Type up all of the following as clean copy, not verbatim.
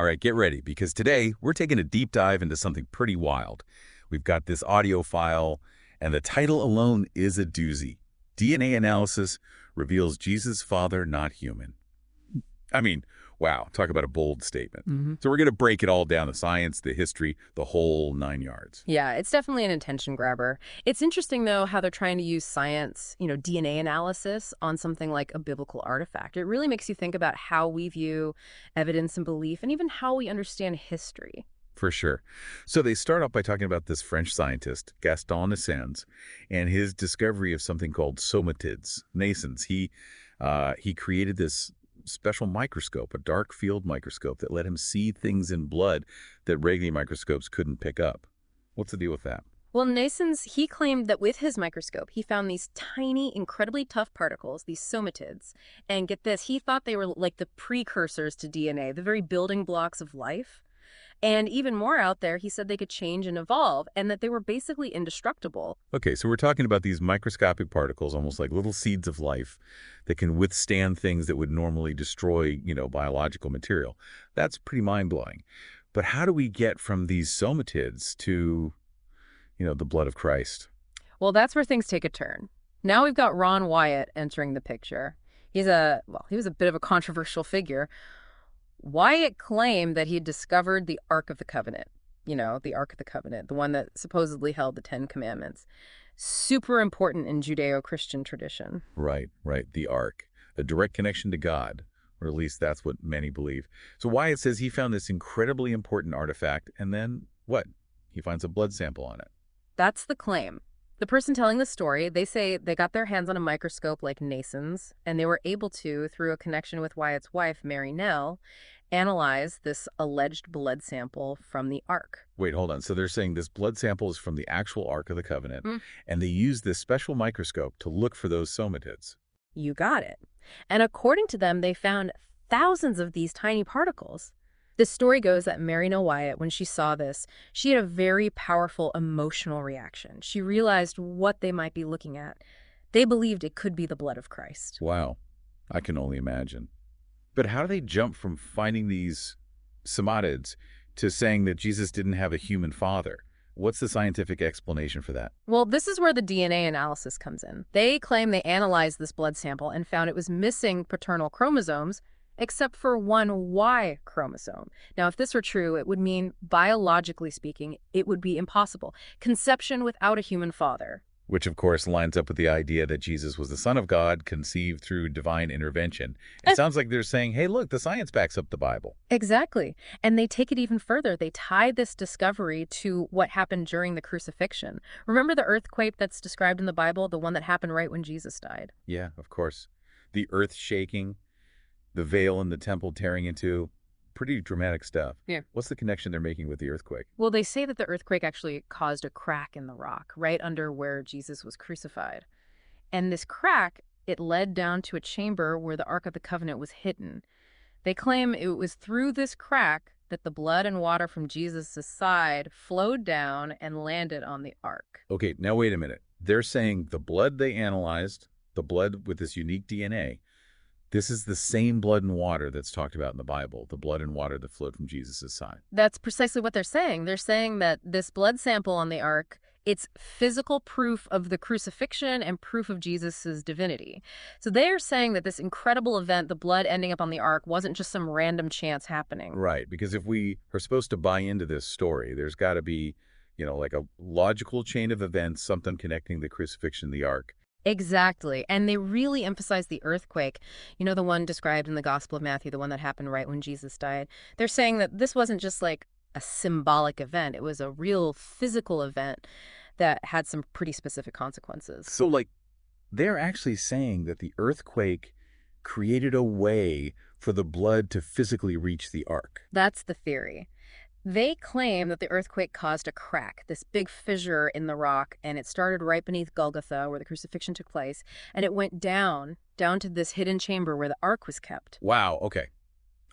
All right, get ready, because today we're taking a deep dive into something pretty wild. We've got this audio file, and the title alone is a doozy. DNA analysis reveals Jesus' father not human. I mean, wow, talk about a bold statement. So we're going to break it all down, the science, the history, the whole 9 yards. Yeah, it's definitely an attention grabber. It's interesting, though, how they're trying to use science, DNA analysis on something like a biblical artifact. It really makes you think about how we view evidence and belief and even how we understand history. For sure. So they start off by talking about this French scientist, Gaston Naessens, and his discovery of something called somatids, nasons. He created this special microscope, a dark field microscope that let him see things in blood that regular microscopes couldn't pick up. What's the deal with that? Well, Naessens, he claimed that with his microscope, he found these tiny, incredibly tough particles, these somatids. And get this, he thought they were like the precursors to DNA, the very building blocks of life. And even more out there, he said they could change and evolve and that they were basically indestructible. Okay, so we're talking about these microscopic particles, almost like little seeds of life that can withstand things that would normally destroy, biological material. That's pretty mind-blowing. But how do we get from these somatids to, the blood of Christ? Well, that's where things take a turn. Now we've got Ron Wyatt entering the picture. He was a bit of a controversial figure. Wyatt claimed that he had discovered the Ark of the Covenant. The Ark of the Covenant, the one that supposedly held the Ten Commandments. Super important in Judeo-Christian tradition. Right. The Ark, a direct connection to God, or at least that's what many believe. So Wyatt says he found this incredibly important artifact, and then what? He finds a blood sample on it. That's the claim. The person telling the story, they say they got their hands on a microscope like Naessens, and they were able to, through a connection with Wyatt's wife, Mary Nell, analyze this alleged blood sample from the Ark. Wait, hold on. So they're saying this blood sample is from the actual Ark of the Covenant, and they use this special microscope to look for those somatids. You got it. And according to them, they found thousands of these tiny particles. The story goes that Mary Nell Wyatt, when she saw this, she had a very powerful emotional reaction. She realized what they might be looking at. They believed it could be the blood of Christ. Wow. I can only imagine. But how do they jump from finding these somatids to saying that Jesus didn't have a human father? What's the scientific explanation for that? Well, this is where the DNA analysis comes in. They claim they analyzed this blood sample and found it was missing paternal chromosomes, except for one Y chromosome. Now, if this were true, it would mean, biologically speaking, it would be impossible. Conception without a human father. Which, of course, lines up with the idea that Jesus was the Son of God, conceived through divine intervention. It sounds like they're saying, hey, look, the science backs up the Bible. Exactly. And they take it even further. They tie this discovery to what happened during the crucifixion. Remember the earthquake that's described in the Bible, the one that happened right when Jesus died? Yeah, of course. The earth shaking, the veil in the temple tearing into, pretty dramatic stuff. Yeah. What's the connection they're making with the earthquake? Well, they say that the earthquake actually caused a crack in the rock right under where Jesus was crucified. And this crack, it led down to a chamber where the Ark of the Covenant was hidden. They claim it was through this crack that the blood and water from Jesus' side flowed down and landed on the Ark. Okay, now wait a minute. They're saying the blood they analyzed, the blood with this unique DNA, this is the same blood and water that's talked about in the Bible, the blood and water that flowed from Jesus' side. That's precisely what they're saying. They're saying that this blood sample on the Ark, it's physical proof of the crucifixion and proof of Jesus' divinity. So they're saying that this incredible event, the blood ending up on the Ark, wasn't just some random chance happening. Right, because if we are supposed to buy into this story, there's got to be, like a logical chain of events, something connecting the crucifixion and the Ark. Exactly. And they really emphasize the earthquake, the one described in the Gospel of Matthew, the one that happened right when Jesus died. They're saying that this wasn't just like a symbolic event. It was a real physical event that had some pretty specific consequences. So, they're actually saying that the earthquake created a way for the blood to physically reach the Ark. That's the theory. They claim that the earthquake caused a crack, this big fissure in the rock, and it started right beneath Golgotha, where the crucifixion took place, and it went down to this hidden chamber where the Ark was kept. Wow, okay.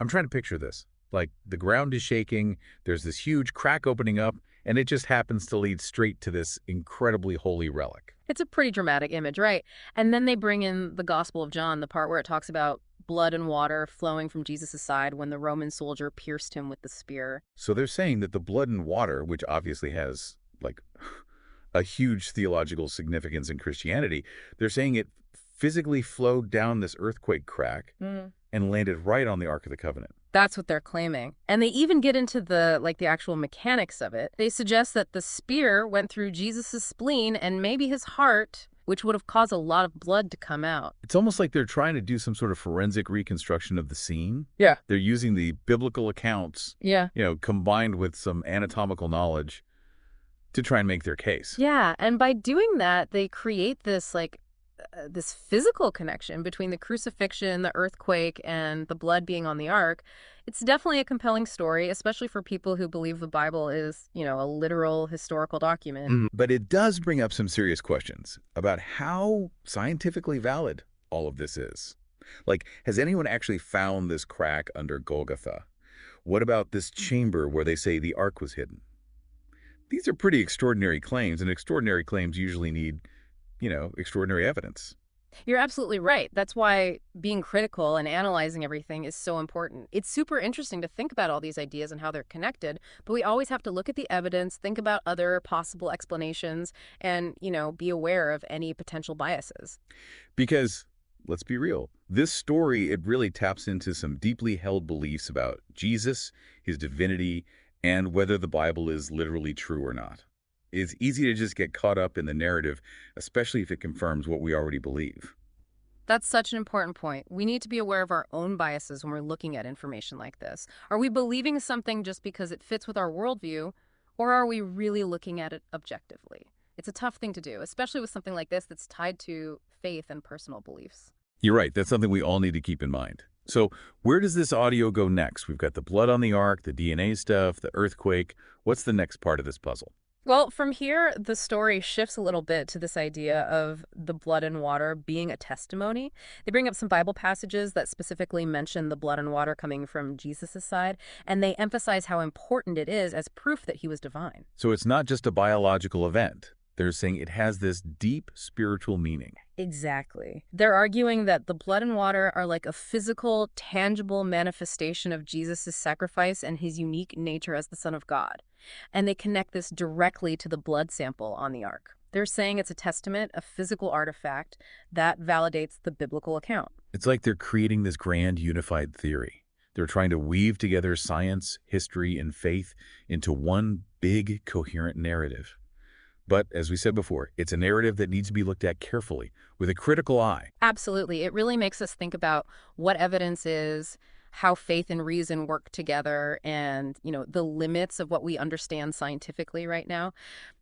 I'm trying to picture this. Like, the ground is shaking, there's this huge crack opening up, and it just happens to lead straight to this incredibly holy relic. It's a pretty dramatic image, right? And then they bring in the Gospel of John, the part where it talks about blood and water flowing from Jesus' side when the Roman soldier pierced him with the spear. So they're saying that the blood and water, which obviously has, like, a huge theological significance in Christianity, they're saying it physically flowed down this earthquake crack and landed right on the Ark of the Covenant. That's what they're claiming. And they even get into the actual mechanics of it. They suggest that the spear went through Jesus' spleen and maybe his heart, which would have caused a lot of blood to come out. It's almost like they're trying to do some sort of forensic reconstruction of the scene. Yeah. They're using the biblical accounts, Yeah. Combined with some anatomical knowledge to try and make their case. Yeah, and by doing that, they create this this physical connection between the crucifixion, the earthquake, and the blood being on the ark. It's definitely a compelling story, especially for people who believe the Bible is, a literal historical document. But it does bring up some serious questions about how scientifically valid all of this is. Like, has anyone actually found this crack under Golgotha? What about this chamber where they say the ark was hidden? These are pretty extraordinary claims, and extraordinary claims usually need, extraordinary evidence. You're absolutely right. That's why being critical and analyzing everything is so important. It's super interesting to think about all these ideas and how they're connected, but we always have to look at the evidence, think about other possible explanations, and, be aware of any potential biases. Because, let's be real, this story, it really taps into some deeply held beliefs about Jesus, his divinity, and whether the Bible is literally true or not. It's easy to just get caught up in the narrative, especially if it confirms what we already believe. That's such an important point. We need to be aware of our own biases when we're looking at information like this. Are we believing something just because it fits with our worldview, or are we really looking at it objectively? It's a tough thing to do, especially with something like this that's tied to faith and personal beliefs. You're right. That's something we all need to keep in mind. So where does this audio go next? We've got the blood on the ark, the DNA stuff, the earthquake. What's the next part of this puzzle? Well, from here, the story shifts a little bit to this idea of the blood and water being a testimony. They bring up some Bible passages that specifically mention the blood and water coming from Jesus' side, and they emphasize how important it is as proof that he was divine. So it's not just a biological event. They're saying it has this deep spiritual meaning. Exactly. They're arguing that the blood and water are like a physical, tangible manifestation of Jesus' sacrifice and his unique nature as the Son of God. And they connect this directly to the blood sample on the ark. They're saying it's a testament, a physical artifact that validates the biblical account. It's like they're creating this grand unified theory. They're trying to weave together science, history, and faith into one big, coherent narrative. But, as we said before, it's a narrative that needs to be looked at carefully, with a critical eye. Absolutely. It really makes us think about what evidence is, how faith and reason work together, and, the limits of what we understand scientifically right now.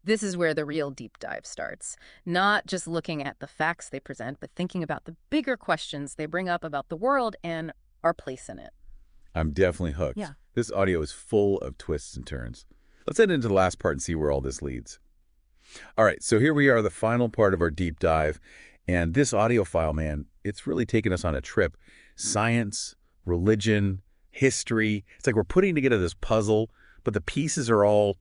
This is where the real deep dive starts. Not just looking at the facts they present, but thinking about the bigger questions they bring up about the world and our place in it. I'm definitely hooked. Yeah. This audio is full of twists and turns. Let's head into the last part and see where all this leads. All right, so here we are, the final part of our deep dive. And this audio file, man, it's really taken us on a trip. Science, religion, history. It's like we're putting together this puzzle, but the pieces are all,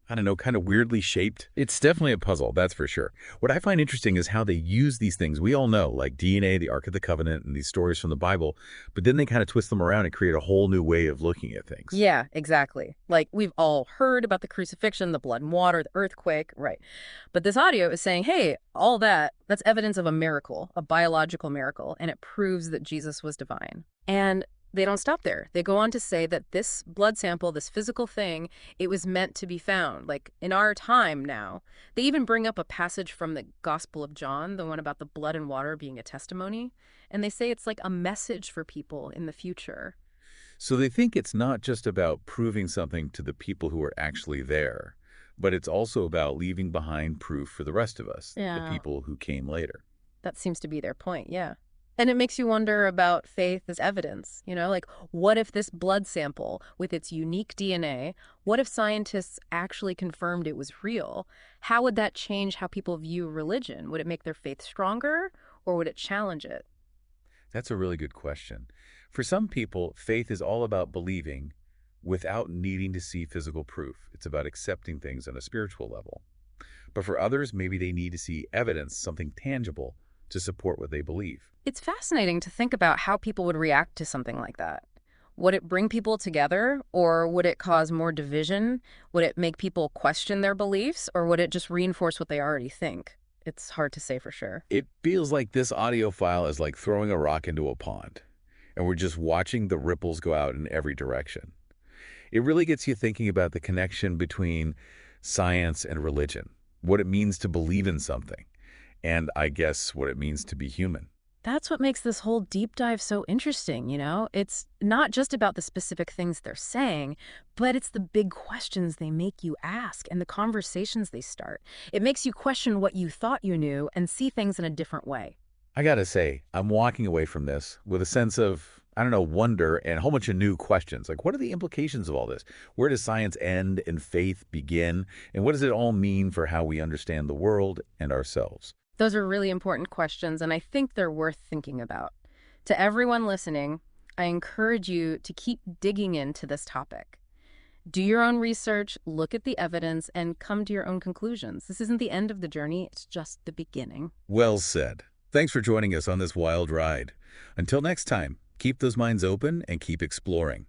I don't know, kind of weirdly shaped. It's definitely a puzzle, that's for sure. What I find interesting is how they use these things. We all know, like DNA, the Ark of the Covenant, and these stories from the Bible, but then they kind of twist them around and create a whole new way of looking at things. Yeah, exactly. Like, we've all heard about the crucifixion, the blood and water, the earthquake, right? But this audio is saying, hey, all that's evidence of a miracle, a biological miracle, and it proves that Jesus was divine. And they don't stop there. They go on to say that this blood sample, this physical thing, it was meant to be found, like in our time now. They even bring up a passage from the Gospel of John, the one about the blood and water being a testimony. And they say it's like a message for people in the future. So they think it's not just about proving something to the people who are actually there, but it's also about leaving behind proof for the rest of us, the people who came later. That seems to be their point, yeah. And it makes you wonder about faith as evidence, like what if this blood sample with its unique DNA, what if scientists actually confirmed it was real? How would that change how people view religion? Would it make their faith stronger or would it challenge it? That's a really good question. For some people, faith is all about believing without needing to see physical proof. It's about accepting things on a spiritual level. But for others, maybe they need to see evidence, something tangible, to support what they believe. It's fascinating to think about how people would react to something like that. Would it bring people together, or would it cause more division? Would it make people question their beliefs, or would it just reinforce what they already think? It's hard to say for sure. It feels like this audio file is like throwing a rock into a pond, and we're just watching the ripples go out in every direction. It really gets you thinking about the connection between science and religion, what it means to believe in something, and I guess what it means to be human. That's what makes this whole deep dive so interesting, you know? It's not just about the specific things they're saying, but it's the big questions they make you ask and the conversations they start. It makes you question what you thought you knew and see things in a different way. I gotta say, I'm walking away from this with a sense of, I don't know, wonder and a whole bunch of new questions. Like, what are the implications of all this? Where does science end and faith begin? And what does it all mean for how we understand the world and ourselves? Those are really important questions, and I think they're worth thinking about. To everyone listening, I encourage you to keep digging into this topic. Do your own research, look at the evidence, and come to your own conclusions. This isn't the end of the journey, it's just the beginning. Well said. Thanks for joining us on this wild ride. Until next time, keep those minds open and keep exploring.